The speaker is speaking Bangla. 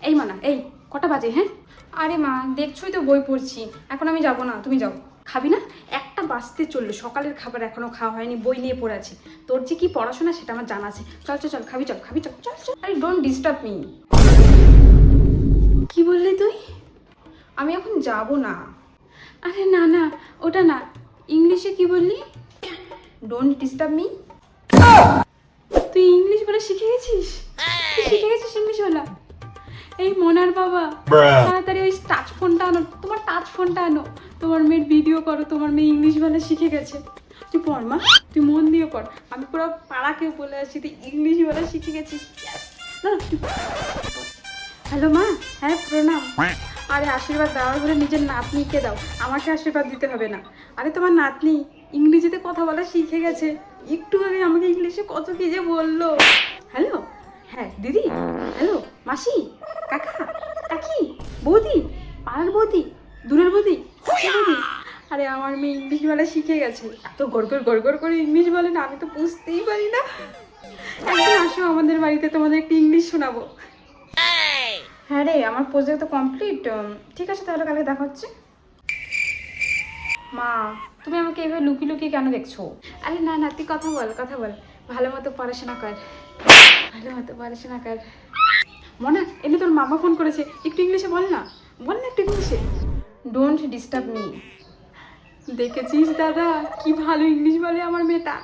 এই মানা, এই কটা বাজে? হ্যাঁ, আরে মা দেখছোই তো বই পড়ছি, এখন আমি যাব না, তুমি যাও। খাবি না? একটা বাজতে চললো, সকালের খাবার এখনো খাওয়া হয়নি, বই নিয়ে পড়ে আছি। তোর যে কি পড়াশোনা সেটা আমার জানা আছে। চল চল চল, খাবি চল, খাবি চল চল চল। আরে ডোন্ট ডিস্টার্ব মি। কি বললি তুই? আমি এখন যাব না। আরে না না, ওটা না, ইংলিশে কি বললি? Don't disturb me. তুই ইংলিশ বলে শিখে গেছিস? তুই শিখে গেছিস ইংলিশ বলা? এই মনার বাবা, তাড়াতাড়ি ওই টাচ ফোনটা আনো, তোমার টাচ ফোনটা আনো। তোমার মেয়ের ভিডিও করো, তোমার মেয়ে ইংলিশ বলা শিখে গেছে। তুই পড় মা, তুই মন দিয়ে পড়। আমি পুরো পাড়াকেও বলে আসছি তুই ইংলিশ বলা শিখে গেছিস। Yes! না না, তুই হ্যালো মা। হ্যাঁ প্রণাম। আরে আশীর্বাদ দেওয়ার বলে নিজের নাতনিকে দাও, আমাকে আশীর্বাদ দিতে হবে না। আরে তোমার নাতনি ইংরেজিতে কথা বলা শিখে গেছে, একটু আগে আমাকে ইংলিশে কত কি যে বললো। হ্যালো, হ্যাঁ দিদি, হ্যালো মাসি, কাকা, কাকি, বৌদি, পাড়ার বৌদি, দূরের বৌদি, কাছের বৌদি। আরে আমার মেয়ে ইংলিশ বলা শিখে গেছে, এত গড়গড় করে ইংলিশ বলে না, আমি তো বুঝতেই পারি না। একদিন আসো আমাদের বাড়িতে, তোমাদের একটু ইংলিশ শোনাবো। হ্যাঁ রে, আমার প্রজেক্ট তো কমপ্লিট। ঠিক আছে তাহলে কালকে দেখা হচ্ছে। মা, তুমি আমাকে এভাবে লুকিয়ে লুকিয়ে কেন দেখছো? আরে না না, তুই কথা বল, কথা বল। ভালো মতো পড়াশোনা কর, ভালো মতো পড়াশোনা কর। মনা, এনে তোর মামা ফোন করেছে, একটু ইংলিশে বল না, বল না একটু ইংলিশে। Don't disturb me. দেখেছিস দাদা, কি ভালো ইংলিশ বলে আমার মেয়েটা।